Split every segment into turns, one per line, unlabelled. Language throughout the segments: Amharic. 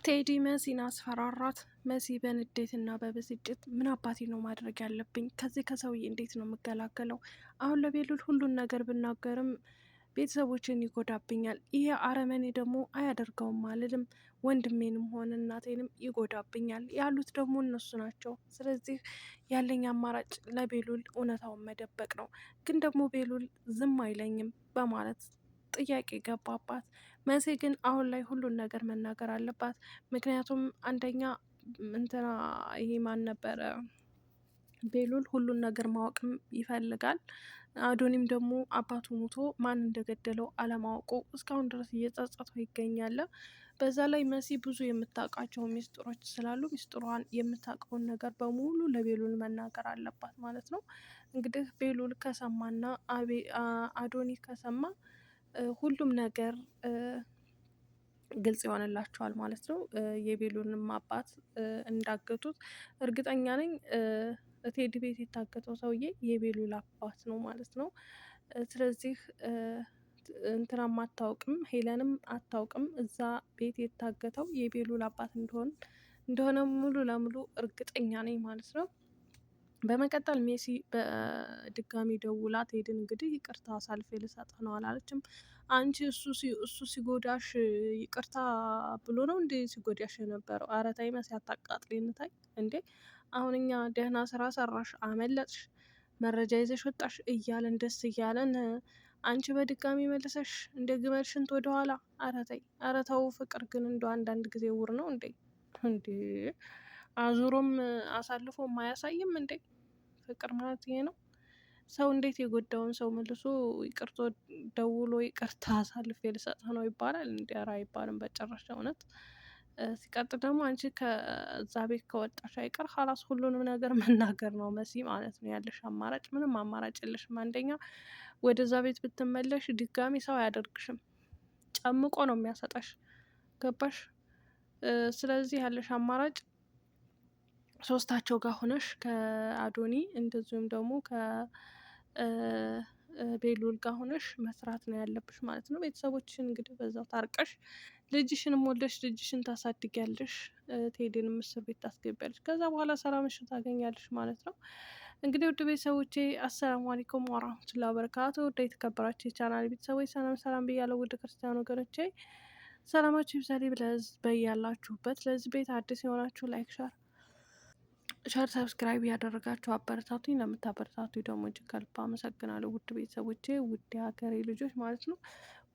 ቴዲ መሲን አስፈራራት። መሲ በንዴትና በብስጭት ምን አባቴ ነው ማድረግ ያለብኝ? ከዚህ ከሰውዬ እንዴት ነው የምገላገለው? አሁን ለቤሉል ሁሉን ነገር ብናገርም ቤተሰቦችን ይጎዳብኛል። ይሄ አረመኔ ደግሞ አያደርገውም አልልም፣ ወንድሜንም ሆነ እናቴንም ይጎዳብኛል። ያሉት ደግሞ እነሱ ናቸው። ስለዚህ ያለኝ አማራጭ ለቤሉል እውነታውን መደበቅ ነው። ግን ደግሞ ቤሉል ዝም አይለኝም በማለት ጥያቄ ገባባት። መሲ ግን አሁን ላይ ሁሉን ነገር መናገር አለባት። ምክንያቱም አንደኛ እንትና ይሄ ማን ነበረ ቤሉል ሁሉን ነገር ማወቅም ይፈልጋል። አዶኒም ደግሞ አባቱ ሙቶ ማን እንደገደለው አለማወቁ እስካሁን ድረስ እየጸጸተው ይገኛል። በዛ ላይ መሲ ብዙ የምታውቃቸው ሚስጥሮች ስላሉ ሚስጥሯን የምታውቀውን ነገር በሙሉ ለቤሉል መናገር አለባት ማለት ነው። እንግዲህ ቤሉል ከሰማና አዶኒ ከሰማ ሁሉም ነገር ግልጽ ይሆንላቸዋል ማለት ነው። የቤሉልንም አባት እንዳገቱት እርግጠኛ ነኝ። ቴዲ ቤት የታገተው ሰውዬ የቤሉል አባት ነው ማለት ነው። ስለዚህ እንትናም አታውቅም፣ ሄለንም አታውቅም እዛ ቤት የታገተው የቤሉል አባት እንደሆነ ሙሉ ለሙሉ እርግጠኛ ነኝ ማለት ነው። በመቀጠል ሜሲ በድጋሚ ደውላ ቴድን እንግዲህ ይቅርታ አሳልፌ ልሰጥህ ነው አላለችም። አንቺ እሱ ሲጎዳሽ ይቅርታ ብሎ ነው እንዴ ሲጎዳሽ የነበረው? ኧረ ተይ መሲ አታቃጥሊን ታይ እንዴ! አሁን እኛ ደህና ስራ ሰራሽ፣ አመለጥሽ፣ መረጃ ይዘሽ ወጣሽ እያለን ደስ እያለን አንቺ በድጋሚ መልሰሽ እንደ ግመል ሽንት ወደኋላ። ኧረ ተይ! ኧረ ተው ፍቅር ግን እንደ አንዳንድ ጊዜ ውር ነው እንዴ! እንዴ አዙሮም አሳልፎም አያሳይም እንዴ! ፍቅር ማለት ይሄ ነው። ሰው እንዴት የጎዳውን ሰው መልሶ ይቅርቶ ደውሎ ይቅርታ አሳልፌ ልሰጥህ ነው ይባላል? እንዲ ኧረ አይባልም በጭራሽ እውነት። ሲቀጥል ደግሞ አንቺ ከዛ ቤት ከወጣሽ አይቀር ሀላስ ሁሉንም ነገር መናገር ነው መሲ ማለት ነው። ያለሽ አማራጭ ምንም አማራጭ የለሽም። አንደኛ ወደዛ ቤት ብትመለሽ ድጋሚ ሰው አያደርግሽም፣ ጨምቆ ነው የሚያሰጠሽ። ገባሽ? ስለዚህ ያለሽ አማራጭ ሶስታቸው ጋር ሆነሽ ከአዶኒ እንደዚሁም ደግሞ ከቤሉል ጋር ሆነሽ መስራት ነው ያለብሽ ማለት ነው። ቤተሰቦችሽን እንግዲህ በዛው ታርቀሽ ልጅሽንም ወልደሽ ልጅሽን ታሳድጊያለሽ፣ ቴዲንም እስር ቤት ታስገቢያለሽ። ከዛ በኋላ ሰላምሽን ታገኛለሽ ማለት ነው። እንግዲህ ውድ ቤተሰቦቼ አሰላሙ አለይኩም ወራህመቱላሂ ወበረካቱ። ውድ የተከበራችሁ የቻናል ቤተሰቦች ሰላም ሰላም ብያለሁ። ውድ ክርስቲያን ወገኖቼ ሰላማችሁ ይብዛልኝ በያላችሁበት። ለዚህ ቤት አዲስ የሆናችሁ ላይክ ሸር ሰብስክራይብ እያደረጋችሁ አበረታቱኝ። ለምታበረታቱኝ ደግሞ እጅግ ከልብ አመሰግናለሁ። ውድ ቤተሰቦቼ ውድ የሀገሬ ልጆች ማለት ነው።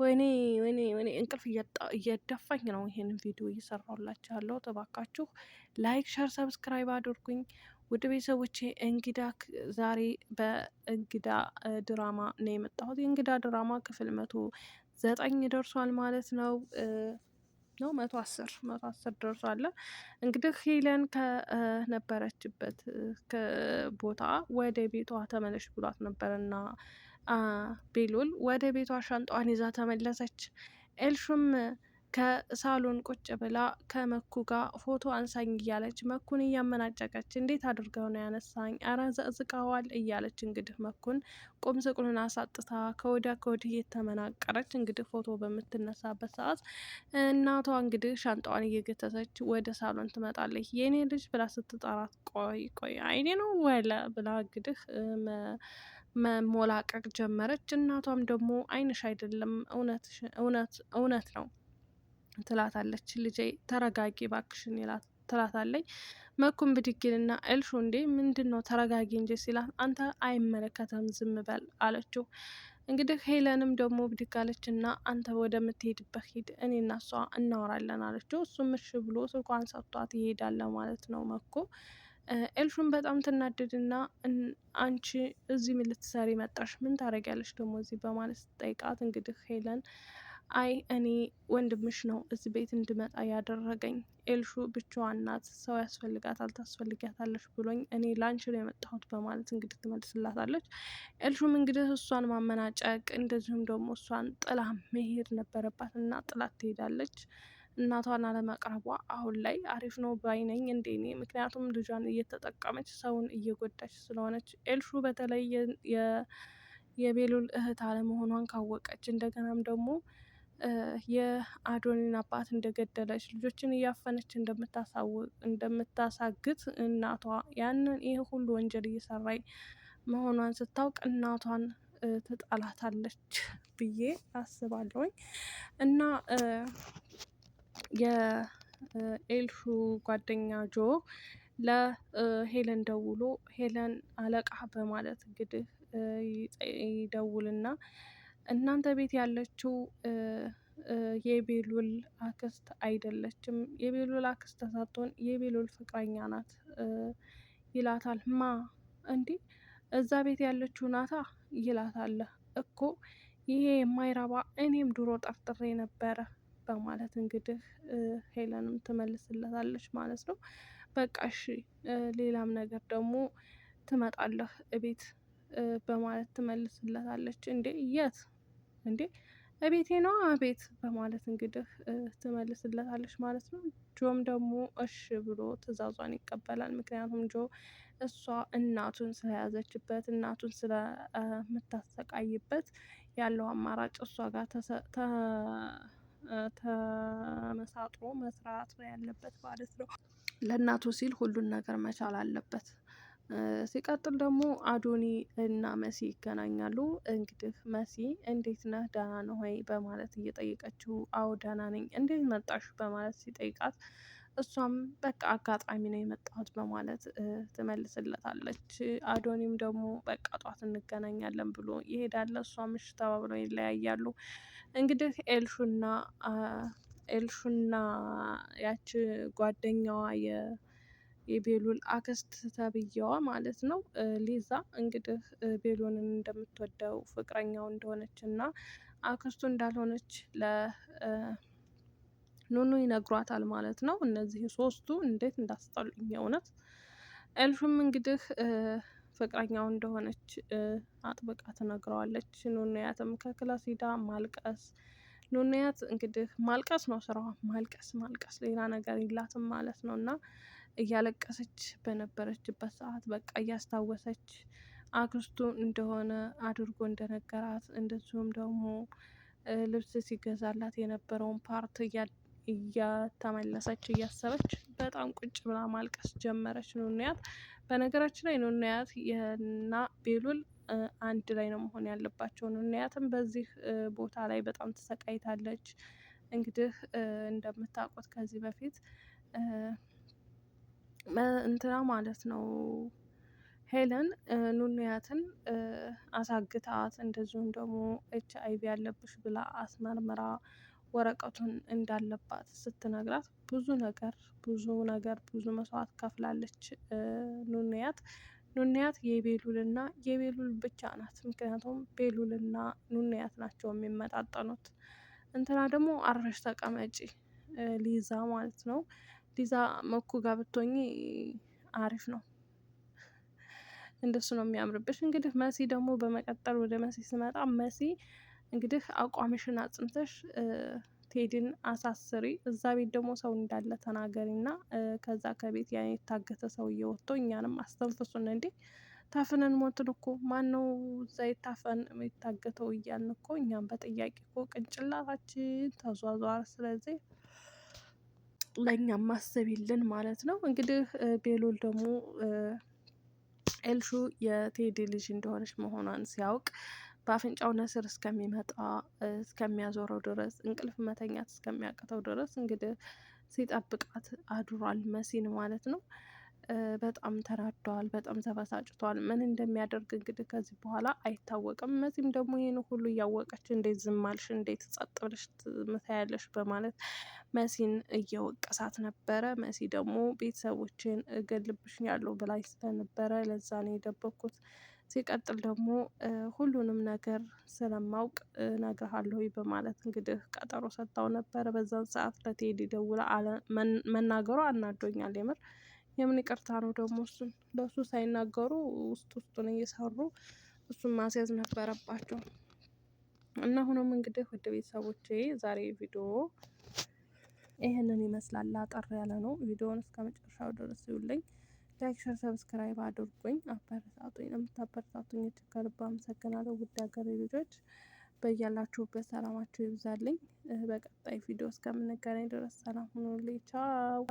ወይኔ ወይኔ ወይኔ እንቅልፍ እየደፋኝ ነው ይሄንን ቪዲዮ እየሰራሁላችሁ ያለው። እባካችሁ ላይክ ሸር ሰብስክራይብ አድርጉኝ። ውድ ቤተሰቦቼ እንግዳ ዛሬ በእንግዳ ድራማ ነው የመጣሁት። የእንግዳ ድራማ ክፍል 109 ደርሷል ማለት ነው። 110 ደርሷል። እንግዲህ ሄለን ከነበረችበት ቦታ ወደ ቤቷ ተመለሽ ብሏት ነበርና ቤሉል ወደ ቤቷ ሻንጧን ይዛ ተመለሰች። ኤልሹም ከሳሎን ቁጭ ብላ ከመኩ ጋር ፎቶ አንሳኝ እያለች መኩን እያመናጨቀች እንዴት አድርገው ነው ያነሳኝ? አረ ዘቅዝቀዋል እያለች እንግዲህ መኩን ቁም ስቅሉን አሳጥታ ከወዲያ ከወዲህ የተመናቀረች እንግዲህ ፎቶ በምትነሳበት ሰዓት እናቷ እንግዲህ ሻንጣዋን እየገተተች ወደ ሳሎን ትመጣለች። የኔ ልጅ ብላ ስትጠራት ቆይ ቆይ አይኔ ነው ወለ ብላ እንግዲህ መሞላቀቅ ጀመረች። እናቷም ደግሞ አይንሽ አይደለም እውነት ነው ትላታለች። ልጄ ተረጋጊ ባክሽን ትላታለች። መኩም ብድግልና እልሹ እንዴ ምንድን ነው ተረጋጊ እንጂ ሲላት አንተ አይመለከተም ዝም በል አለችው። እንግዲህ ሄለንም ደግሞ ብድግ አለች እና አንተ ወደምትሄድበት ሂድ እኔ እና እሷ እናወራለን አለችው። እሱም እሺ ብሎ ስልኳን ሰጥቷት ይሄዳል ማለት ነው። መኩ ኤልሹን በጣም ትናደድና አንቺ እዚህ ምን ልትሰሪ መጣሽ? ምን ታደርጊያለሽ ደግሞ እዚህ በማለት ስጠይቃት እንግዲህ ሄለን አይ እኔ ወንድምሽ ነው እዚህ ቤት እንድመጣ ያደረገኝ። ኤልሹ ብቻዋን ናት፣ ሰው ያስፈልጋታል፣ ታስፈልጊያታለሽ ብሎኝ እኔ ላንቺ ነው የመጣሁት በማለት እንግዲህ ትመልስላታለች። ኤልሹም እንግዲህ እሷን ማመናጨቅ እንደዚሁም ደግሞ እሷን ጥላ መሄድ ነበረባት እና ጥላት ትሄዳለች። እናቷን አለመቅረቧ አሁን ላይ አሪፍ ነው ባይነኝ እንደኔ። ምክንያቱም ልጇን እየተጠቀመች ሰውን እየጎዳች ስለሆነች። ኤልሹ በተለይ የቤሉል እህት አለመሆኗን ካወቀች እንደገናም ደግሞ የአዶኒን አባት እንደገደለች ልጆችን እያፈነች እንደምታሳግት እናቷ ያንን ይህ ሁሉ ወንጀል እየሰራች መሆኗን ስታውቅ እናቷን ትጠላታለች ብዬ አስባለሁኝ። እና የኤልሹ ጓደኛ ጆ ለሄለን ደውሎ ሄለን አለቃ በማለት እንግዲህ ይደውልና እናንተ ቤት ያለችው የቤሉል አክስት አይደለችም፣ የቤሉል አክስት ሳትሆን የቤሉል ፍቅረኛ ናት ይላታል። ማ እንዲህ እዛ ቤት ያለችው ናታ ይላታል እኮ ይሄ የማይረባ እኔም ድሮ ጠርጥሬ ነበረ በማለት እንግዲህ ሄለንም ትመልስለታለች ማለት ነው። በቃ እሺ ሌላም ነገር ደግሞ ትመጣለህ እቤት በማለት ትመልስለታለች። እንዴ የት እንዴ እቤቴ ነው ቤት በማለት እንግዲህ ትመልስለታለች ማለት ነው። ጆም ደግሞ እሺ ብሎ ትዕዛዟን ይቀበላል። ምክንያቱም ጆ እሷ እናቱን ስለያዘችበት እናቱን ስለምታሰቃይበት ያለው አማራጭ እሷ ጋር ተመሳጥሮ መስራት ነው ያለበት ማለት ነው። ለእናቱ ሲል ሁሉን ነገር መቻል አለበት። ሲቀጥል ደግሞ አዶኒ እና መሲ ይገናኛሉ። እንግዲህ መሲ እንዴት ነህ ደህና ነህ ወይ በማለት እየጠየቀችው አዎ ደህና ነኝ እንዴት መጣሽ በማለት ሲጠይቃት እሷም በቃ አጋጣሚ ነው የመጣሁት በማለት ትመልስለታለች። አዶኒም ደግሞ በቃ ጧት እንገናኛለን ብሎ ይሄዳል። እሷም እሺ ተባብለው ይለያያሉ። እንግዲህ ኤልሹና ያች ጓደኛዋ የቤሉል አክስት ተብዬዋ ማለት ነው ሊዛ እንግዲህ ቤሉልን እንደምትወደው ፍቅረኛው እንደሆነች እና አክስቱ እንዳልሆነች ኑኑ ይነግሯታል ማለት ነው። እነዚህ ሶስቱ እንዴት እንዳስጠሉኝ እውነት። ኤልሹም እንግዲህ ፍቅረኛው እንደሆነች አጥብቃ ትነግረዋለች። ኑኑያትም ከክላስ ሄዳ ማልቀስ ኑኑያት እንግዲህ ማልቀስ ነው ስራዋ፣ ማልቀስ ማልቀስ ሌላ ነገር የላትም ማለት ነው። እና እያለቀሰች በነበረችበት ሰዓት በቃ እያስታወሰች አክስቱ እንደሆነ አድርጎ እንደነገራት እንደዚሁም ደግሞ ልብስ ሲገዛላት የነበረውን ፓርት እያተመለሰች እያሰበች በጣም ቁጭ ብላ ማልቀስ ጀመረች ኑኑያት። በነገራችን ላይ ኑኑያት እና ቤሉል አንድ ላይ ነው መሆን ያለባቸው። ኑኑያትም በዚህ ቦታ ላይ በጣም ተሰቃይታለች። እንግዲህ እንደምታውቁት ከዚህ በፊት እንትና ማለት ነው ሄለን ኑኑያትን አሳግታት እንደዚሁም ደግሞ HIV ያለብሽ ብላ አስመርምራ ወረቀቱን እንዳለባት ስትነግራት ብዙ መስዋዕት ከፍላለች። ኑኑያት የቤሉልና የቤሉል ብቻ ናት። ምክንያቱም ቤሉልና ኑኑያት ናቸው የሚመጣጠኑት። እንትና ደግሞ አርፈሽ ተቀመጪ ሊዛ ማለት ነው። ሊዛ መኩ ጋር ብትሆኚ አሪፍ ነው፣ እንደሱ ነው የሚያምርብሽ። እንግዲህ መሲ ደግሞ በመቀጠል ወደ መሲ ስመጣ መሲ እንግዲህ አቋምሽን አጽንተሽ ቴዲን አሳስሪ፣ እዛ ቤት ደግሞ ሰው እንዳለ ተናገሪ እና ከዛ ከቤት ያን የታገተ ሰውዬ ወጥቶ እኛንም አስተንፍሱን። እንዴ ታፍነን ሞትን እኮ ማነው እዛ የታገተው እያልን እኮ እኛም በጥያቄ እኮ ቅንጭላታችን ተዟዟረ። ስለዚህ ለእኛም ማሰቢልን ማለት ነው። እንግዲህ ቤሉል ደግሞ ኤልሹ የቴዲ ልጅ እንደሆነች መሆኗን ሲያውቅ በአፍንጫው ነስር እስከሚመጣ እስከሚያዞረው ድረስ እንቅልፍ መተኛት እስከሚያቅተው ድረስ እንግዲህ ሲጠብቃት አድሯል መሲን ማለት ነው። በጣም ተናደዋል፣ በጣም ተበሳጭቷል። ምን እንደሚያደርግ እንግዲህ ከዚህ በኋላ አይታወቅም። መሲም ደግሞ ይህን ሁሉ እያወቀች እንዴት ዝም አልሽ? እንዴት ጸጥ ብለሽ ትምታያለሽ? በማለት መሲን እየወቀሳት ነበረ። መሲ ደግሞ ቤተሰቦችን እገልብሻለሁ ብላኝ ስለነበረ ለዛ ነው የደበኩት። ሲቀጥል ደግሞ ሁሉንም ነገር ስለማውቅ እነግርሃለሁ በማለት እንግዲህ ቀጠሮ ሰጥታው ነበረ። በዛን ሰዓት ለቴዲ ደውላ መናገሯ አናዶኛል። የምን ይቅርታ ነው ደግሞ እሱን ለሱ ሳይናገሩ ውስጡን እየሰሩ እሱን ማስያዝ ነበረባቸው። እና ሆኖም እንግዲህ ውድ ቤተሰቦቼ ዛሬ ቪዲዮ ይህንን ይመስላል። አጠር ያለ ነው። ቪዲዮውን እስከ መጨረሻው ድረስ ይውልኝ። ላይክ፣ ሸር፣ ሰብስክራይብ አድርጉኝ። አበረታቱኝ። ለምታበረታቱኝ ከልብ አመሰግናለሁ ውድ ሀገሬ ልጆች። በያላችሁበት ሰላማችሁ ይብዛልኝ። በቀጣይ ቪዲዮ እስከምንገናኝ ድረስ ሰላም ሁኑልኝ። ቻው